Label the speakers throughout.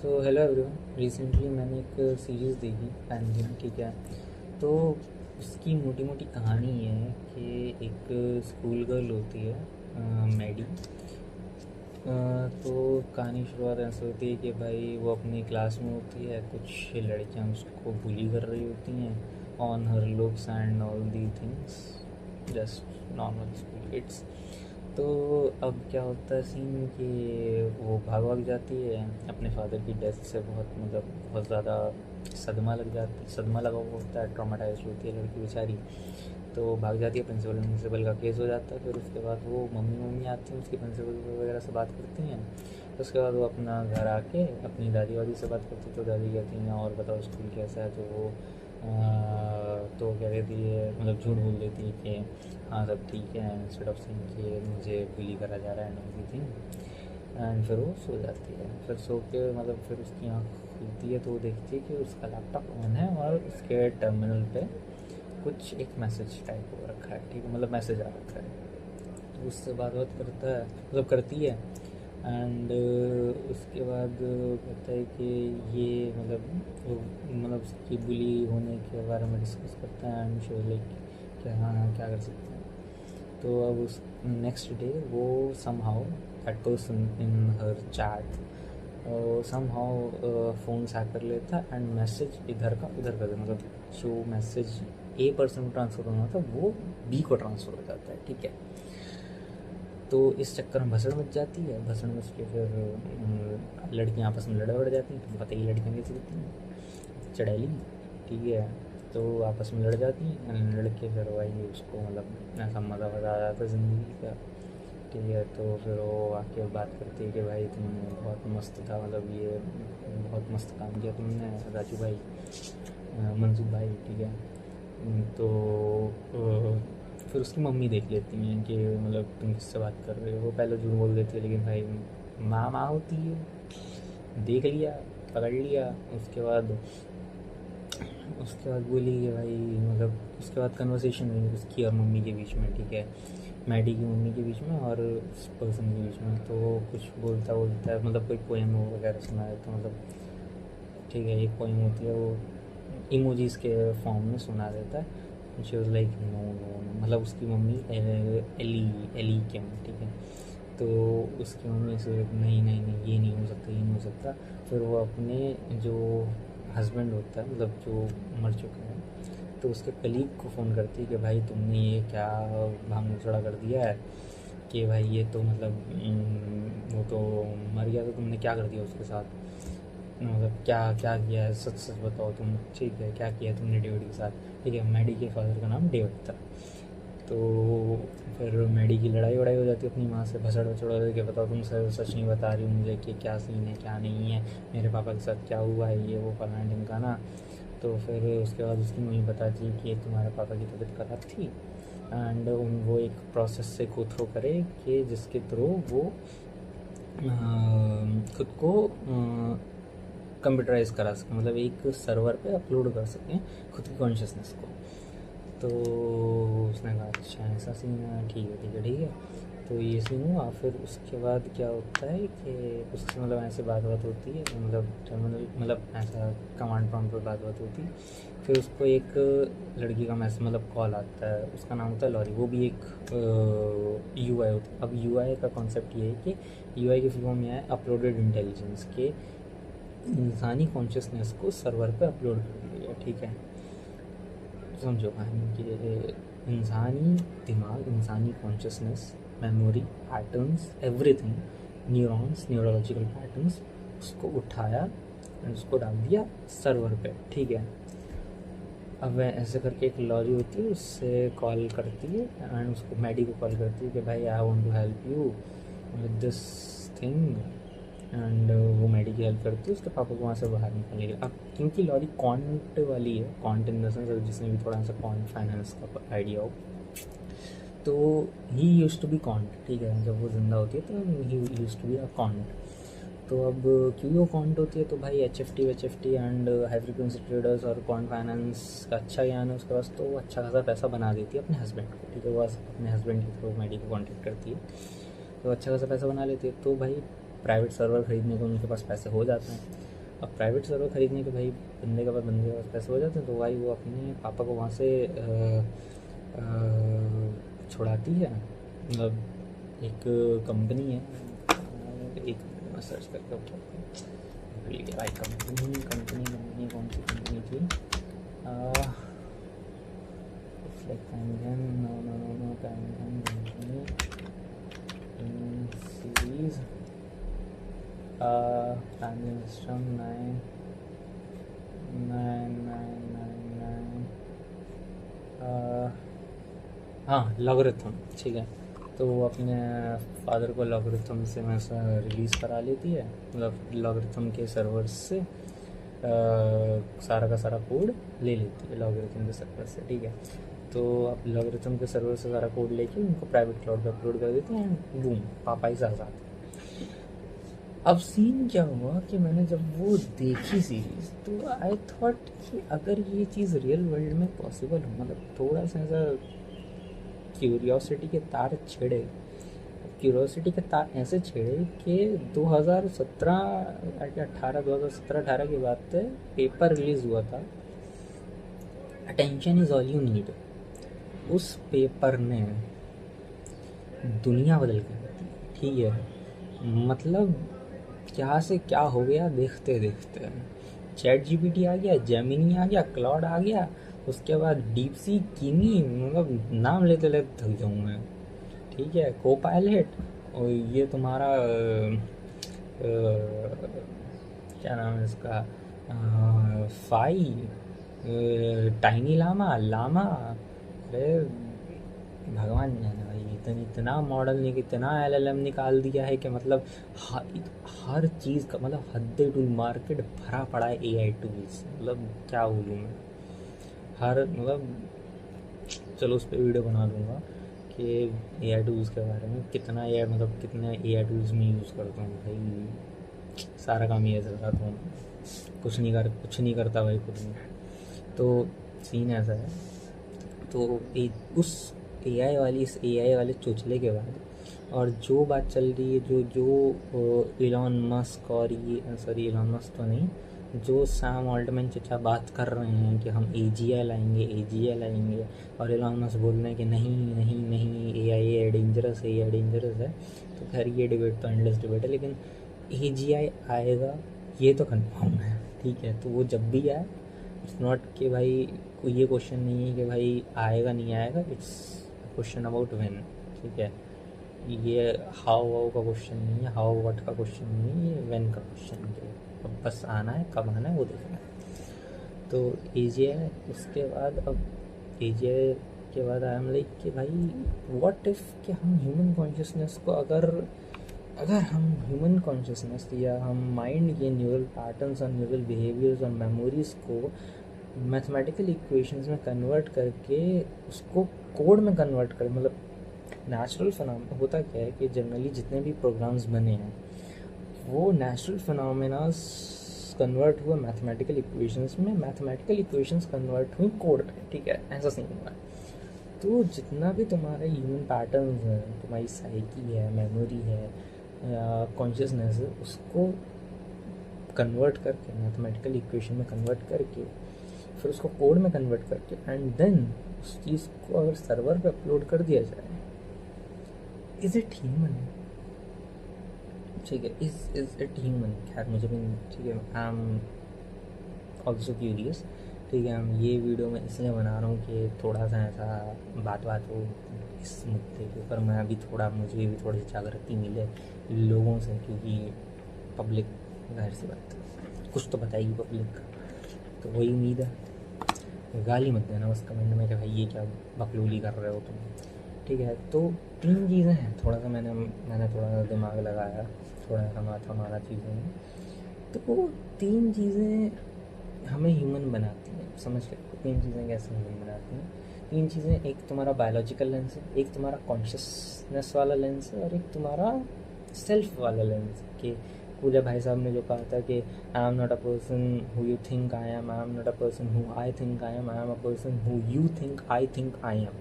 Speaker 1: So hello everyone. Recently मैंने एक series देखी पैंजियन, ठीक है। तो उसकी मोटी मोटी कहानी ये है कि एक स्कूल गर्ल होती है, मैडी। तो कहानी शुरुआत ऐसे होती है कि भाई वो अपनी क्लास में होती है, कुछ लड़कियां उसको बुली कर रही होती हैं on her looks and all the things, just normal school kids. तो अब क्या होता है सीन कि वो भाग जाती है अपने फादर की डेथ से, बहुत ज़्यादा सदमा लगा हुआ होता है, ट्रॉमाटाइज होती है लड़की बेचारी। तो भाग जाती है, प्रिंसिपल का केस हो जाता है। फिर उसके बाद वो मम्मी मम्मी आती हैं उसकी, प्रिंसिपल वगैरह से बात करती हैं। उसके बाद वो अपना घर आके अपनी दादी वादी से बात करती, तो दादी कहती हैं और बताओ स्कूल कैसा है। तो वो तो क्या कहती है, झूठ बोल देती है कि हाँ सब ठीक है, इंस्टेड ऑफ सेइंग कि मुझे बुली करा जा रहा है एंड एवरीथिंग। एंड फिर वो सो जाती है। फिर सो के फिर उसकी आँख खुलती है तो वो देखती है कि उसका लैपटॉप ऑन है और उसके टर्मिनल पे कुछ एक मैसेज टाइप हो रखा है, ठीक है, मैसेज आ रखा है। तो उससे बात करता है, करती है। एंड उसके बाद कहता है कि ये उसकी बुली होने के बारे में डिस्कस करता है। एंड शो लाइक कि हाँ क्या कर सकते हैं। तो अब उस नेक्स्ट डे वो somehow that person in her chat somehow phone hack कर लेता है एंड मैसेज इधर का उधर कर देता, जो मैसेज ए पर्सन को ट्रांसफ़र होना था वो बी को ट्रांसफ़र हो जाता है, ठीक है। तो इस चक्कर में भसड़ मच जाती है। भसड़ मच के फिर लड़कियाँ आपस में लड़ जाती हैं। तुम्हें पता ही लड़कियाँ कैसी होती हैं, चड़ैली, ठीक है। तो आपस में लड़ जाती हैं, लड़के फिर वही उसको ऐसा मज़ा आ जाता है ज़िंदगी का, ठीक है। तो फिर वो आके बात करती है कि भाई तुमने बहुत मस्त था, ये बहुत मस्त काम किया तुमने राजू भाई, मंसूर भाई, ठीक है। तो फिर उसकी मम्मी देख लेती हैं कि तुम किससे बात कर रहे हो। वो पहले झूठ बोल देती है, लेकिन भाई माँ होती है, देख लिया, पकड़ लिया। उसके बाद बोली कि भाई उसके बाद कन्वर्सेशन हुई उसकी और मम्मी के बीच में, ठीक है, मैडी की मम्मी के बीच में और उस पर्सन के बीच में। तो वो कुछ बोलता है, कोई पोएम वगैरह सुना देता है, ठीक है, एक पोएम होती है वो इमोजीज के फॉर्म में सुना देता है। She was like no no no, उसकी मम्मी एली एली किम, ठीक है। तो उसकी मम्मी से नहीं नहीं नहीं ये नहीं हो सकता, ये नहीं हो सकता। फिर वो अपने जो हस्बैंड होता है, जो मर चुका है, तो उसके कलीग को फ़ोन करती है कि भाई तुमने ये क्या भांग चढ़ा कर दिया है कि भाई ये तो वो तो मर गया, तो तुमने क्या कर दिया उसके साथ, क्या क्या किया है, सच सच बताओ तुम, ठीक है, क्या किया है तुमने डेविड के साथ, ठीक है। मैडी के फादर का नाम डेविड था। तो फिर मैडी की लड़ाई वड़ाई हो जाती है अपनी माँ से, भसड़ भसड़ हो जाती है कि बताओ तुम सच नहीं बता रही हो मुझे कि क्या सीन है क्या नहीं है, मेरे पापा के साथ क्या हुआ है, ये वो फलाना ढिमकाना। तो फिर उसके बाद उसकी मम्मी बताती है कि तुम्हारे पापा की तबीयत खराब थी एंड वो एक प्रोसेस से गो थ्रू करे कि जिसके थ्रू वो खुद को कंप्यूटराइज करा सकें, एक सर्वर पे अपलोड कर सकें खुद की कॉन्शियसनेस को। तो उसने कहा अच्छा ऐसा सीन है, ठीक है ठीक है ठीक है। तो ये सीन हुआ। फिर उसके बाद क्या होता है कि उससे ऐसे बात होती है, टर्मिनल ऐसा कमांड प्रॉम्प्ट पर बात होती है। फिर उसको एक लड़की का मैसेज कॉल आता है, उसका नाम होता है लॉरी, वो भी एक यूआई होता है। अब यूआई का कॉन्सेप्ट ये है कि यूआई की फुल फॉर्म ये है अपलोडेड इंटेलिजेंस, के इंसानी कॉन्शियसनेस को सर्वर पे अपलोड कर दिया, ठीक है। समझो कहानी कि इंसानी दिमाग, इंसानी consciousness, memory, patterns, everything, neurons, neurological patterns, उसको उठाया और उसको डाल दिया सर्वर पे, ठीक है। अब वह ऐसे करके एक लॉरी होती है, उससे कॉल करती है एंड उसको मैडी को कॉल करती है कि भाई I want to help you with this thing. And वो मैडी की हेल्प करती है उसके पापा को वहाँ से बाहर निकालने के लिए। अब क्योंकि लॉरी कॉन्ट वाली है, कॉन्ट इन द सेंस जिसने भी थोड़ा सा कॉन्ट फाइनेंस का आइडिया हो, तो he used to be quant, ठीक है। जब वो जिंदा होती है तो he used to be a quant. तो अब क्यों वो कॉन्ट होती है, तो भाई H F T and high frequency traders और कॉन्ट फाइनेंस का अच्छा ज्ञान है उसके पास, तो वो अच्छा खासा पैसा बना देती है अपने हस्बैंड को, ठीक है। वो अपने हस्बैंड के थ्रू मैडी को कॉन्टेक्ट करती है, तो अच्छा खासा पैसा बना लेती है। तो भाई प्राइवेट सर्वर ख़रीदने को उनके पास पैसे हो जाते हैं। अब प्राइवेट सर्वर खरीदने के भाई बंदे के पास पैसे हो जाते हैं, तो भाई वो अपने पापा को वहाँ से छुड़ाती है। मतलब एक कंपनी है, एक मैं सर्च करके भूल गया भाई, कंपनी कौन सी कंपनी थी, सीरीज प्राइम सिस्टम 9999, हाँ लॉगरिथम, ठीक है। तो वो अपने फादर को लॉगरिथम से वैसा रिलीज़ करा लेती है, मतलब लॉगरिथम के सर्वर से सारा का सारा कोड ले लेती है लॉगरिथम के सर्वर से, ठीक है। तो अब लॉगरिथम के सर्वर से सारा कोड लेके उनको प्राइवेट क्लाउड पे अपलोड कर देते हैं, बूम, पापा ही साथ आते। अब सीन क्या हुआ कि मैंने जब वो देखी सीरीज तो आई थॉट कि अगर ये चीज़ रियल वर्ल्ड में पॉसिबल हो, मतलब थोड़ा सा ऐसा क्यूरियोसिटी के तार छेड़े, क्यूरियोसिटी के तार ऐसे छेड़े कि 2017 2017-18 की बात है, पेपर रिलीज़ हुआ था, attention is all you need. उस पेपर ने दुनिया बदल के रख दी, ठीक है। मतलब क्या से क्या हो गया देखते देखते, चैट जीपीटी आ गया, जेमिनी आ गया, क्लाउड आ गया, उसके बाद डीप सी, किमी, मतलब नाम लेते लेते थक जाऊँ मैं, ठीक है, को पायलट, और ये तुम्हारा क्या नाम है इसका, फाई, टाइनी लामा, अरे भगवान जाने भाई, इतना मॉडल नहीं, इतना एलएलएम निकाल दिया है कि मतलब हर चीज़ का मतलब हद टूल मार्केट भरा पड़ा है एआई टूल्स, मतलब क्या बोलूँ मैं, हर मतलब चलो उस पर वीडियो बना दूँगा कि एआई टूल्स के बारे में, कितना एआई मतलब कितने एआई टूल्स में यूज़ करता हूँ भाई, सारा काम ये चल रहा था, कुछ नहीं करता भाई खुद में। तो सीन ऐसा है, तो उस इस एआई वाले चोचले के बाद और जो बात चल रही है, जो इलॉन मस्क और ये सॉरी इलॉन मस्क तो नहीं, जो सैम ऑल्टमैन चचा बात कर रहे हैं कि हम एजीआई लाएंगे, और इलॉन मस्क बोल रहे हैं कि नहीं एआई डेंजरस है। तो खैर ये डिबेट तो एंडलेस डिबेट है, लेकिन एजीआई आएगा ये तो कंफर्म है, ठीक है। तो वो जब भी आए, इट्स नॉट कि भाई कोई ये क्वेश्चन नहीं है कि भाई आएगा नहीं आएगा, इट्स क्वेश्चन अबाउट व्हेन, ठीक है। ये हाउ का क्वेश्चन नहीं है, हाउ व्हाट का क्वेश्चन नहीं है, ये व्हेन का क्वेश्चन है। अब बस आना है, कब आना है वो देखना है। तो एजीआई उसके बाद, अब एजीआई के बाद आई एम लाइक कि भाई व्हाट इफ़ कि हम ह्यूमन कॉन्शियसनेस को अगर हम ह्यूमन कॉन्शियसनेस या हम माइंड के न्यूरल पैटर्न्स और न्यूरल बिहेवियर्स और मेमोरीज़ को मैथमेटिकल इक्वेशंस में कन्वर्ट करके उसको कोड में कन्वर्ट कर, मतलब नेचुरल फिनोमेना होता क्या है कि जनरली जितने भी प्रोग्राम्स बने हैं वो नेचुरल फिनोमेनास कन्वर्ट हुए मैथमेटिकल इक्वेशंस में, मैथमेटिकल इक्वेशंस कन्वर्ट हुई कोड में, ठीक है, ऐसा सीन हुआ है। तो जितना भी तुम्हारे ह्यूमन पैटर्न्स हैं, तुम्हारी साइकी है, मेमोरी है, कॉन्शियसनेस है, उसको कन्वर्ट करके मैथमेटिकल इक्वेशन में कन्वर्ट करके फिर उसको कोड में कन्वर्ट करके एंड देन उस चीज़ को अगर सर्वर पे अपलोड कर दिया जाए, इज़ इट ह्यूमन, ठीक है, इज़ इट ह्यूमन। खैर मुझे भी ठीक है, आई एम ऑल्सो क्यूरियस, ठीक है। हम ये वीडियो में इसलिए बना रहा हूँ कि थोड़ा सा ऐसा बात हो इस मुद्दे के ऊपर, मैं अभी मुझे भी थोड़ी सी जागृति मिले लोगों से, क्योंकि पब्लिक जाहिर सी बात कुछ तो बताएगी पब्लिक, तो वही उम्मीद है। गाली मत देना बस कमेंट में कि भाई ये क्या बकलूली कर रहे हो तुम, ठीक है। तो 3 चीज़ें हैं, थोड़ा सा मैंने थोड़ा सा दिमाग लगाया, थोड़ा सा माथा मारा चीज़ों में, तो वो 3 चीज़ें हमें ह्यूमन बनाती हैं, समझ के 3 चीज़ें कैसे ह्यूमन बनाती हैं। 3 चीज़ें, एक तुम्हारा बायोलॉजिकल लेंस है, एक तुम्हारा कॉन्शियसनेस वाला लेंस है, और एक तुम्हारा सेल्फ वाला लेंस है। कि पूजा भाई साहब ने जो कहा था कि आई am not a person who you think I am not a person who I think I am a person who you think I am.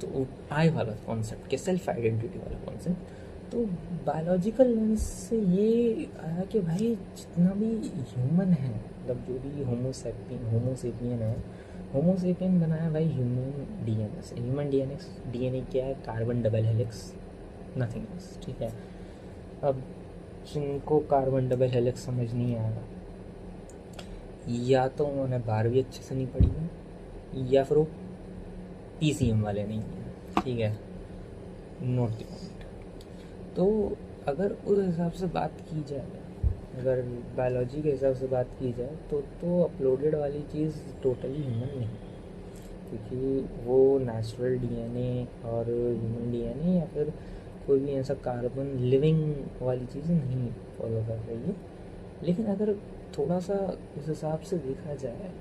Speaker 1: तो आई वाला कॉन्सेप्ट के सेल्फ आइडेंटिटी वाला कॉन्सेप्ट, तो बायोलॉजिकल लेंस से ये आया कि भाई जितना भी ह्यूमन है, मतलब जो भी होमोसेपियन बनाया भाई ह्यूमन डीएनए से। ह्यूमन डीएनए क्या है? Carbon double helix, nothing else, ठीक है। अब जिनको कार्बन डबल हेलिक्स समझ नहीं आया, या तो उन्होंने 12वीं अच्छे से नहीं पढ़ी है, या फिर वो पीसीएम वाले नहीं हैं, ठीक है। Note the point. तो अगर उस हिसाब से बात की जाए, अगर बायोलॉजी के हिसाब से बात की जाए तो अपलोडेड वाली चीज़ टोटली ह्यूमन नहीं, क्योंकि वो नेचुरल डीएनए और ह्यूमन डीएनए या फिर कोई भी ऐसा कार्बन लिविंग वाली चीज़ें नहीं फॉलो कर रही है। लेकिन अगर थोड़ा सा उस हिसाब से देखा जाए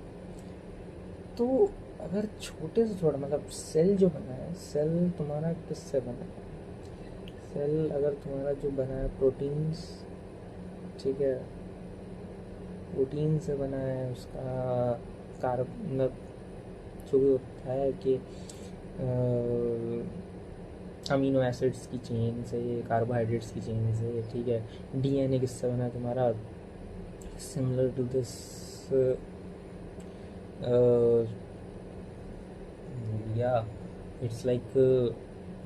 Speaker 1: तो अगर छोटे से छोटा, मतलब सेल जो बना है, सेल तुम्हारा किससे बना है? सेल अगर तुम्हारा जो बना है प्रोटीन्स, ठीक है, प्रोटीन से बना है, उसका मतलब जो भी होता है कि अमीनो एसिड्स की चेन से, कार्बोहाइड्रेट्स की चेन से, ठीक है। डीएनए किससे बना है तुम्हारा? सिमिलर टू दिस या it's like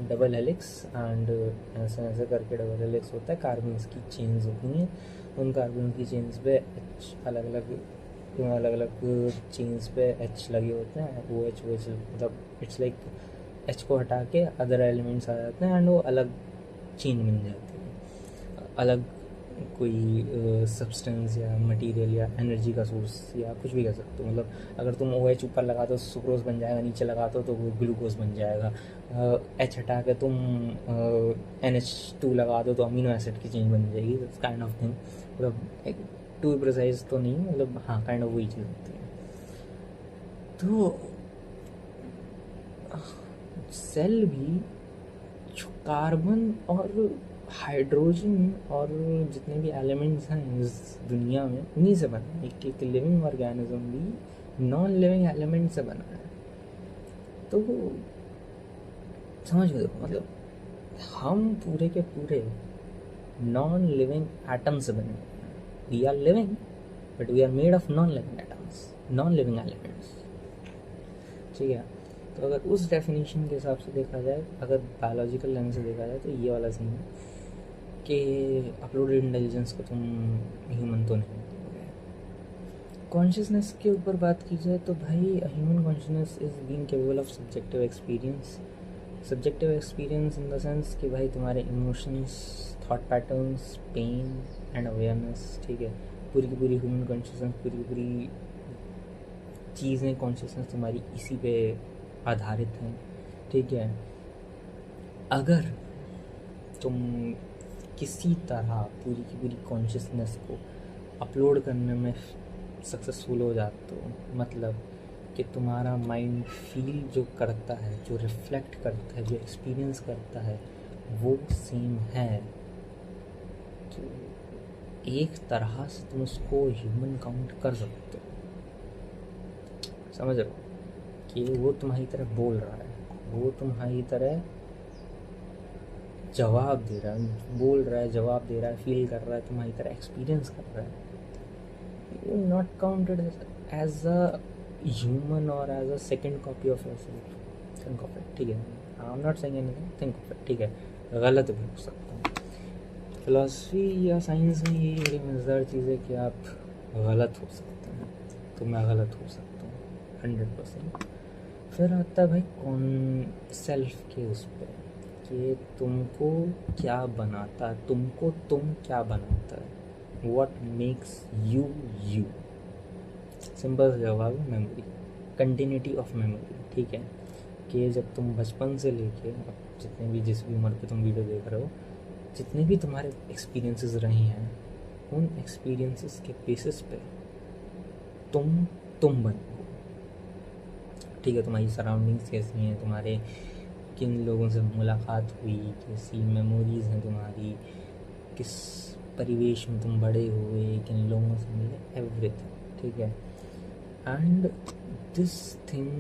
Speaker 1: double helix, and ऐसे ऐसे करके डबल हेलिक्स होता है। कार्बन की चेन्स होती हैं, उन कार्बन की चेन्स पे अलग अलग चेन्स पे एच लगे होते हैं। वो एच मतलब इट्स लाइक एच को हटा के अदर एलिमेंट्स आ जाते हैं एंड वो अलग चेन बन जाती है, अलग कोई सब्सटेंस या मटेरियल या एनर्जी का सोर्स या कुछ भी कह सकते हो। मतलब अगर तुम OH ऊपर लगा दो तो सुक्रोज बन जाएगा, नीचे लगा दो तो वो ग्लूकोज बन जाएगा। H हटा के तुम NH2 लगा दो तो अमीनो एसिड की चेन बन जाएगी, काइंड ऑफ थिंग। मतलब टू प्रिसाइज तो नहीं, मतलब हाँ काइंड ऑफ वही चीज़ होती है। तो सेल भी कार्बन और हाइड्रोजन और जितने भी एलिमेंट्स हैं इस दुनिया में, उन्हीं से बना है। एक लिविंग ऑर्गेनिज्म भी नॉन लिविंग एलिमेंट से बना है। तो समझ लो, मतलब हम पूरे के पूरे नॉन लिविंग एटम से बने हैं। We are living but we are made of non living atoms, non living elements, ठीक है। तो अगर उस डेफिनेशन के हिसाब से देखा जाए, अगर बायोलॉजिकल लेंस से देखा जाए, तो ये वाला सीन है कि अपलोडेड इंटेलिजेंस को तुम ह्यूमन तो नहीं बोलोगे। कॉन्शियसनेस के ऊपर बात की जाए तो भाई human consciousness is being capable of subjective experience in the sense कि भाई तुम्हारे emotions, thought patterns, pain and awareness, ठीक है। पूरी की पूरी ह्यूमन कॉन्शियसनेस, पूरी की पूरी चीज़ें, कॉन्शियसनेस तुम्हारी इसी पे आधारित हैं, ठीक है। अगर तुम किसी तरह पूरी की पूरी कॉन्शियसनेस को अपलोड करने में सक्सेसफुल हो जाते हो, मतलब कि तुम्हारा माइंड फील जो करता है, जो रिफ्लेक्ट करता है, जो एक्सपीरियंस करता है, वो सेम है, तो एक तरह से तुम उसको ह्यूमन काउंट कर सकते हो। समझ रहे हो कि वो तुम्हारी तरह बोल रहा है, वो तुम्हारी तरह जवाब दे रहा है, बोल रहा है, जवाब दे रहा है, फील कर रहा है, तुम्हारी तरह एक्सपीरियंस कर रहा है। You not counted as a human और as a second copy of yourself. Think of it, ठीक है। I am not saying anything, think of it, ठीक है। गलत भी हो सकता हूँ। फिलॉसफी या साइंस में यही बड़ी मज़ेदार चीज़ है कि आप गलत हो सकते हैं, तो मैं गलत हो सकता हूँ 100%। फिर आता है भाई कौन सेल्फ के उस पर कि तुमको क्या बनाता है, तुमको तुम क्या बनाता है, what makes you you. Simple सा जवाब है मेमोरी, कंटिन्यूटी ऑफ मेमोरी, ठीक है। कि जब तुम बचपन से लेके अब जितने भी, जिस भी उम्र पे तुम वीडियो देख रहे हो, जितने भी तुम्हारे एक्सपीरियंसेस रहे हैं, उन एक्सपीरियंसेस के बेसिस पे तुम बनो, ठीक है। तुम्हारी सराउंडिंग्स कैसी हैं, तुम्हारे किन लोगों से मुलाकात हुई, कैसी मेमोरीज़ हैं तुम्हारी, किस परिवेश में तुम बड़े हुए, किन लोगों से मिले, एवरीथिंग, ठीक है। And this thing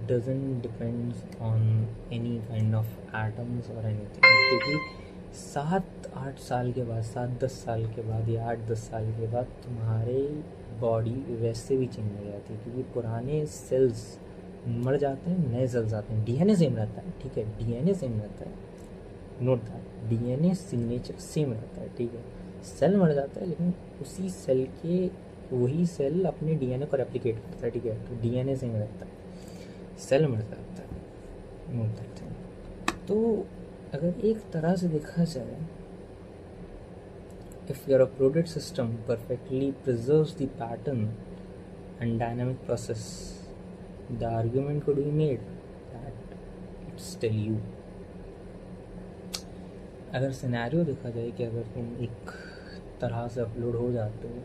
Speaker 1: doesn't depends on any kind of atoms और एनीथिंग, क्योंकि 7-8 साल के बाद, 7-10 साल के बाद या 8-10 साल के बाद तुम्हारे बॉडी वैसे भी चेंज हो जाती है, क्योंकि पुराने सेल्स मर जाते हैं, नए सेल्स आते हैं। डीएनए सेम रहता है, ठीक है, डीएनए सेम रहता है, note that, DNA signature same रहता है, ठीक है। सेल मर जाता है लेकिन उसी सेल के वही सेल अपने डीएनए को रेप्लिकेट करता है, ठीक है, तो डीएनए सेम रहता है, सेल मर जाता है, नोट दैट थिंग। तो अगर एक तरह से देखा जाए, if your uploaded system perfectly preserves the pattern and dynamic process, the argument could be made that it's still you. अगर सिनेरियो देखा जाए कि अगर तुम एक तरह से अपलोड हो जाते हो,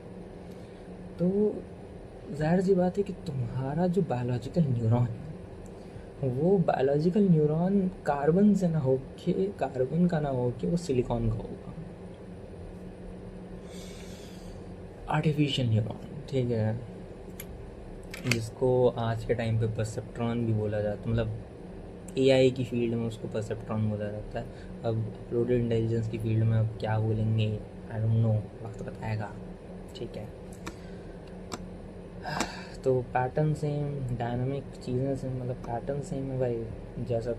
Speaker 1: तो ज़ाहिर सी बात है कि तुम्हारा जो बायोलॉजिकल न्यूरॉन है, वो बायोलॉजिकल न्यूरॉन कार्बन से ना हो के, कार्बन का ना हो के वो सिलिकॉन का होगा, आर्टिफिशियल न्यूरॉन, ठीक है, जिसको आज के टाइम पे परसेप्ट्रॉन भी बोला जाता है, मतलब एआई की फील्ड में उसको परसेप्ट्रॉन बोला जाता है। अब अपलोडेड इंटेलिजेंस की फील्ड में अब क्या बोलेंगे, आई डोंट नो, वक्त बताएगा, ठीक है। तो पैटर्न सेम, डायनामिक चीज़ें सेम, मतलब पैटर्न सेम है भाई। जैसे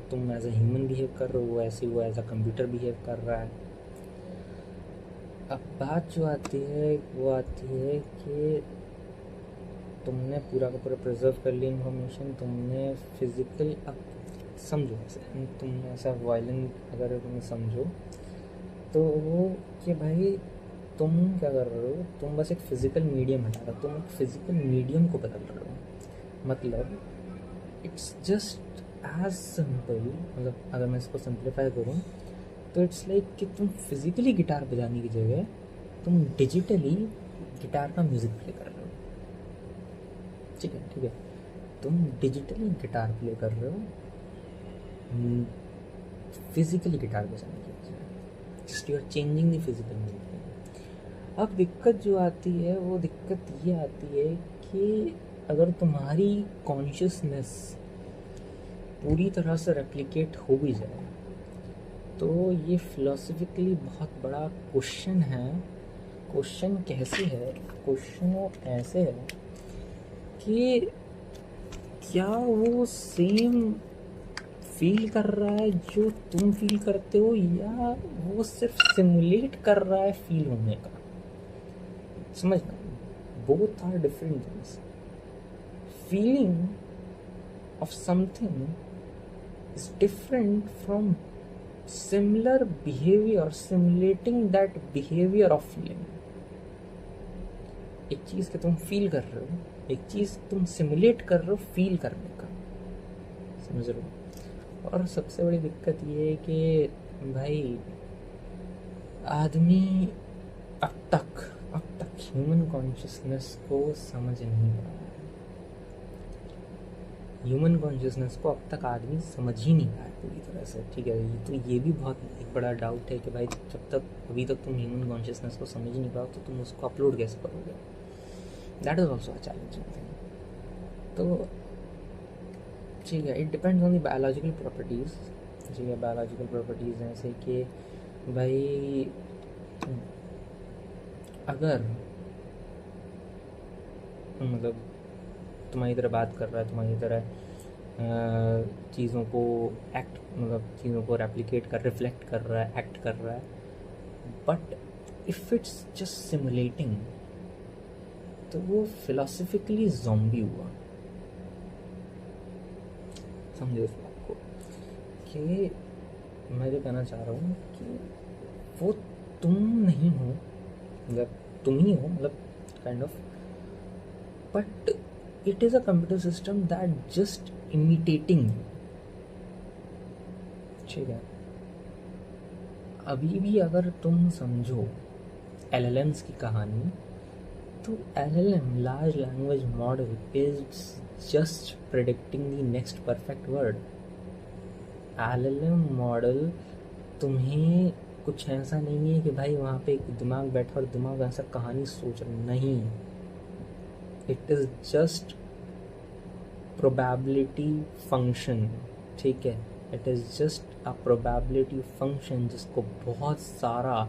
Speaker 1: तुम एज ए ह्यूमन बिहेव कर रहे हो, ऐसे वो एज अ कंप्यूटर बिहेव कर रहा है। अब बात जो आती है वो आती है कि तुमने पूरा का पूरा प्रिजर्व कर लिया इन्फॉर्मेशन, तुमने फिजिकल, अब समझो तुमने ऐसा वायलेंट अगर तुम समझो तो वो कि भाई तुम क्या कर रहे हो, तुम बस एक फिजिकल मीडियम हटा रहे हो, तुम एक फिजिकल मीडियम को बदल रहे हो। मतलब इट्स जस्ट एज सिंपल, मतलब अगर मैं इसको सिंप्लीफाई करूँ तो इट्स लाइक कि तुम फिजिकली गिटार बजाने की जगह तुम डिजिटली गिटार का म्यूज़िक प्ले कर रहे हो, ठीक है, तुम डिजिटली गिटार प्ले कर रहे हो फिजिकली गिटार बजाने की वजह, just you are changing the physical medium. अब दिक्कत जो आती है वो दिक्कत ये आती है कि अगर तुम्हारी कॉन्शियसनेस पूरी तरह से रेप्लिकेट हो भी जाए तो ये फिलोसफिकली बहुत बड़ा क्वेश्चन है। क्वेश्चन कैसे है, क्वेश्चन वो ऐसे है कि क्या वो सेम फील कर रहा है जो तुम फील करते हो, या वो सिर्फ सिमुलेट कर रहा है फील होने का। समझना, both are different things. Feeling of something is different from similar behaviour simulating that behaviour of feeling. एक चीज़ के तुम फील कर रहे हो, एक चीज़ तुम सिमुलेट कर रहे हो फील करने का, समझ रहे हो। और सबसे बड़ी दिक्कत ये है कि भाई आदमी अब तक ह्यूमन कॉन्शियसनेस को समझ नहीं पा रहा है। ह्यूमन कॉन्शियसनेस को अब तक आदमी समझ ही नहीं पाया पूरी तरह से, ठीक है। तो ये भी बहुत एक बड़ा डाउट है कि भाई जब तक अभी तक तुम ह्यूमन कॉन्शियसनेस को समझ ही नहीं पाओ तो तुम उसको अपलोड कैसे करोगे। That is also a challenging thing. तो ठीक है, it depends on the biological properties. ठीक है, बायोलॉजिकल प्रॉपर्टीज़ हैं जैसे कि भाई अगर मतलब तुम्हारी तरह बात कर रहा है, तुम्हारी तरह चीज़ों को एक्ट, मतलब चीज़ों को रेप्लिकेट कर, रिफ्लेक्ट कर रहा है, एक्ट कर रहा है, but if it's just simulating तो वो फिलोसफिकली ज़ॉम्बी हुआ। समझो इस बात को कि मैं जो कहना चाह रहा हूँ कि वो तुम नहीं हो, मतलब तुम ही हो, मतलब kind of, but it is a computer system that just imitating. ठीक है, अभी भी अगर तुम समझो LLMs की कहानी, तो LLM, large language model, is just predicting the next perfect word. LLM model तुम्हें कुछ ऐसा नहीं है कि भाई वहाँ पे एक दिमाग बैठा और दिमाग ऐसा कहानी सोच रहा, नहीं। It is just probability function, ठीक है। It is just a probability function जिसको बहुत सारा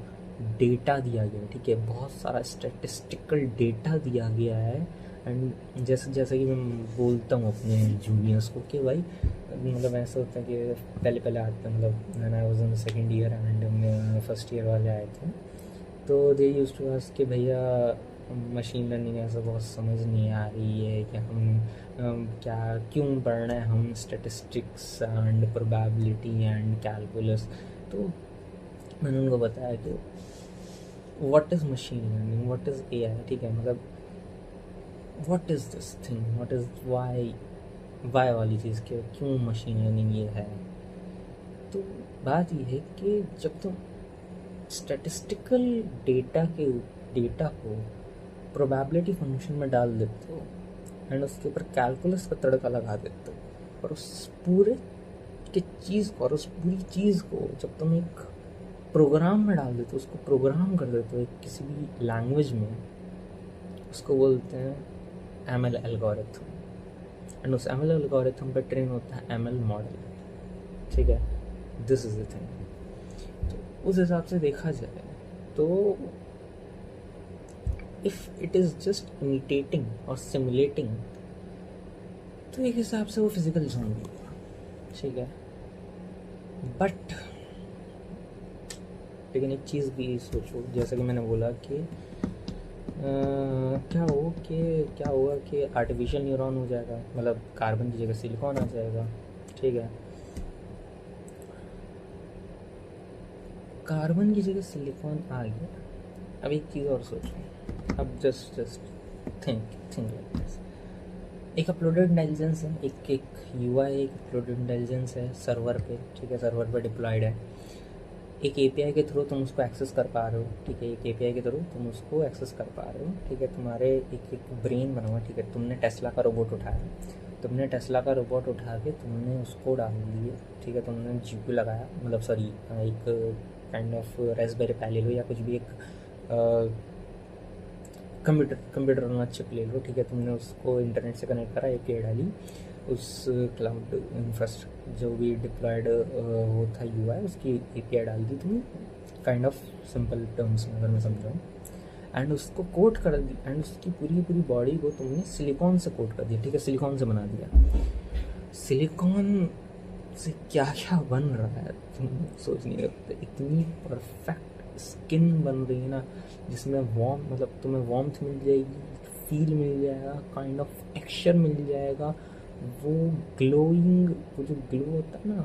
Speaker 1: डेटा दिया गया है, ठीक है, बहुत सारा स्टैटिस्टिकल डेटा दिया गया है। एंड जैसे जैसे कि मैं बोलता हूँ अपने जूनियर्स को कि भाई मतलब ऐसा होता है कि पहले पहले आते हैं, मतलब when I was in the second year and first year वाले आए थे, तो दे यूज्ड टू आस्क कि भैया मशीन लर्निंग ऐसा बहुत समझ नहीं आ रही है कि हम क्या क्यों पढ़ रहे हैं हम statistics and probability and calculus. तो मैंने उनको बताया कि what is machine learning, what is AI, ठीक है, मतलब what is this thing, what is why वाली चीज़ के क्यों मशीन लर्निंग ये है। तो बात ये है कि जब तुम स्टैटिस्टिकल डेटा को प्रोबेबिलिटी फंक्शन में डाल देते हो एंड उसके ऊपर कैलकुलस का तड़का लगा देते हो और उस पूरे की चीज़ को और उस पूरी चीज़ को जब तुम एक प्रोग्राम में डाल देते हो, उसको प्रोग्राम कर देते हो एक किसी भी लैंग्वेज में, उसको बोलते हैं एमएल एल्गोरिथम। एंड उस एमएल एल्गोरिथम पर ट्रेन होता है एमएल मॉडल, ठीक है। This is the thing. तो उस हिसाब से देखा जाए तो if it is just imitating और सिमुलेटिंग तो एक हिसाब से वो फिजिकल ज़ॉम्बी होगा, ठीक है। बट लेकिन एक चीज़ भी सोचो, जैसा कि मैंने बोला कि क्या होगा कि आर्टिफिशियल न्यूरॉन हो जाएगा, मतलब कार्बन की जगह सिलिकॉन आ जाएगा, ठीक है। कार्बन की जगह सिलिकॉन आ गया। अब एक चीज़ और सोचो, अब जस्ट थिंक लाइक दिस। एक अपलोडेड इंटेलिजेंस है, एक यूआई एक अपलोडेड इंटेलिजेंस है सर्वर पे, ठीक है, सर्वर पे डिप्लॉयड है। एक एपीआई के थ्रू तुम उसको एक्सेस कर पा रहे हो, ठीक है, एक एपीआई के थ्रू तुम उसको एक्सेस कर पा रहे हो, ठीक है। तुम्हारे एक ब्रेन बना हुआ, ठीक है। तुमने टेस्ला का रोबोट उठाया, तुमने टेस्ला का रोबोट उठा के तुमने उसको डाल दिया, ठीक है। तुमने जीपी लगाया, मतलब सॉरी एक काइंड ऑफ रेस्पबेरी पाई ले लो या कुछ भी एक कंप्यूटर वाला चिप ले लो, ठीक है। तुमने उसको इंटरनेट से कनेक्ट करा, एपीआई डाली, उस क्लाउड इंफ्रास्ट्रक्चर जो भी डिप्लॉयड वो था यूआई, उसकी एपीआई डाल दी तुमने, काइंड ऑफ सिंपल टर्म्स में अगर मैं समझाऊँ, एंड उसको कोट कर दी एंड उसकी पूरी बॉडी को तुमने सिलिकॉन से कोट कर दिया, ठीक है, सिलिकॉन से बना दिया। सिलिकॉन से क्या क्या बन रहा है तुम सोच नहीं सकते। इतनी परफेक्ट स्किन बन रही है ना, जिसमें वार्म, मतलब तुम्हें वार्मथ मिल जाएगी, फील मिल जाएगा, काइंड ऑफ टेक्सचर मिल जाएगा, वो ग्लोइंग, वो जो ग्लो होता है ना,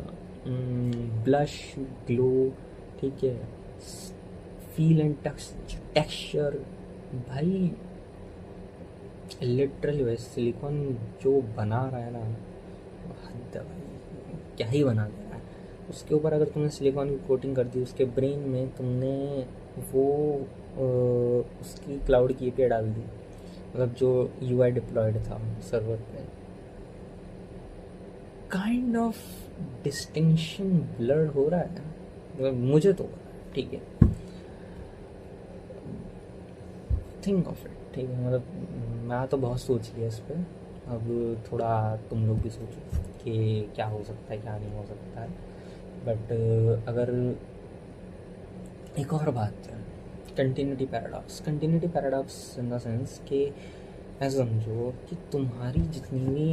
Speaker 1: ब्लश ग्लो, ठीक है, फील एंड टेक्सचर, भाई लिटरली वैसे सिलिकॉन जो बना रहा है ना, हद है भाई, क्या ही बना दे रहा है। उसके ऊपर अगर तुमने सिलिकॉन की कोटिंग कर दी, उसके ब्रेन में तुमने वो उसकी क्लाउड की एपीआई डाल दी, मतलब जो यूआई डिप्लॉयड था सर्वर पे, काइंड ऑफ डिस्टिंक्शन ब्लर्ड हो रहा है, मतलब मुझे तो हो रहा है, ठीक है। थिंक ऑफ इट, ठीक है, मतलब मैं तो बहुत सोच लिया इस पर, अब थोड़ा तुम लोग भी सोचो कि क्या हो सकता है क्या नहीं हो सकता है। बट अगर एक और बात है, continuity paradox in the sense कि ऐसा समझो कि तुम्हारी जितनी भी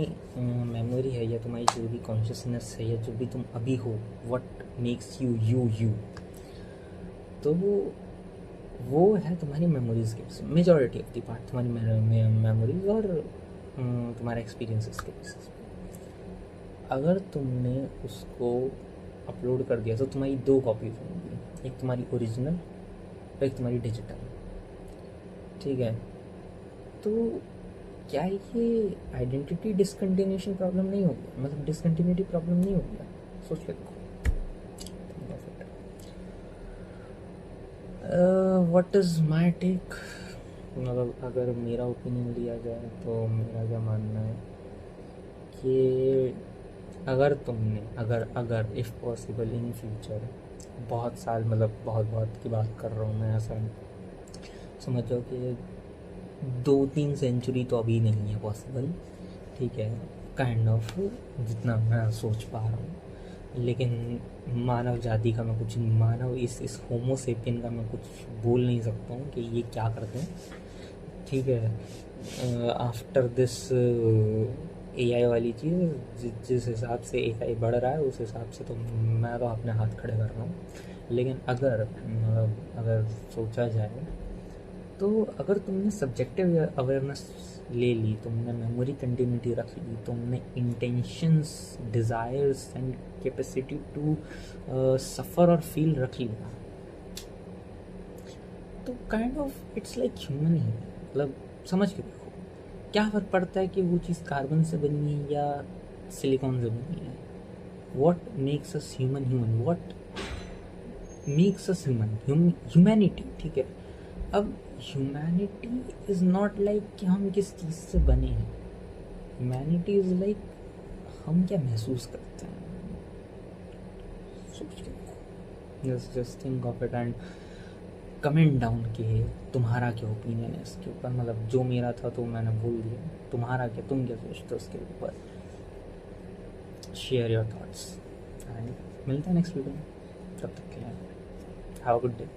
Speaker 1: मेमोरी है या तुम्हारी जो भी कॉन्शियसनेस है या जो भी तुम अभी हो, व्हाट मेक्स यू, तो वो है तुम्हारी मेमोरीज के, मेजॉरिटी ऑफ द पार्ट तुम्हारी मेमोरीज और तुम्हारे एक्सपीरियंसेस के बेसिस पे। अगर तुमने उसको अपलोड कर दिया तो तुम्हारी दो कॉपीज होंगी, एक तुम्हारी ओरिजिनल और एक तुम्हारी डिजिटल, ठीक है। तो क्या ये आइडेंटिटी डिसकंटिन्यूएशन प्रॉब्लम नहीं हो गया, मतलब डिसकंटिन्यूटी प्रॉब्लम नहीं हो गया? सोच के देखो। व्हाट इज़ माई टेक, मतलब अगर मेरा ओपिनियन लिया जाए तो मेरा क्या मानना है कि अगर तुमने अगर इफ़ पॉसिबल इन फ्यूचर, बहुत साल, मतलब बहुत की बात कर रहा हूँ मैं, ऐसा समझ जाओ कि 2-3 सेंचुरी तो अभी नहीं है पॉसिबल, ठीक है, काइंड ऑफ जितना मैं सोच पा रहा हूँ, लेकिन मानव जाति का मैं कुछ, मानव इस होमो सेपियन का मैं कुछ बोल नहीं सकता हूँ कि ये क्या करते हैं, ठीक है। आफ्टर दिस एआई वाली चीज़, जिस हिसाब से एआई बढ़ रहा है उस हिसाब से तो मैं तो अपने हाथ खड़े कर रहा हूँ। लेकिन अगर सोचा जाए तो अगर तुमने सब्जेक्टिव अवेयरनेस ले ली, तुमने मेमोरी कंटिन्यूटी रख ली, तुमने intentions, desires and capacity to suffer और फील रख लिया, तो kind of it's like human ही है। मतलब समझ के देखो, क्या फ़र्क पड़ता है कि वो चीज़ कार्बन से बनी है या सिलिकॉन से बनी है। What makes us human, what makes us humanity, ठीक है। अब ह्यूमैनिटी इज़ नॉट लाइक कि हम किस चीज़ से बने हैं। ह्यूमैनिटी इज़ लाइक हम क्या महसूस करते हैं। सोच के just think of it and comment down कि तुम्हारा क्या ओपिनियन है इसके ऊपर। मतलब जो मेरा था तो मैंने बोल दिया, तुम्हारा क्या, तुम क्या सोचते हो उसके ऊपर। शेयर योर थॉट्स एंड मिलते हैं नेक्स्ट वीडियो में। तब तक के लिए हैव अ गुड डे।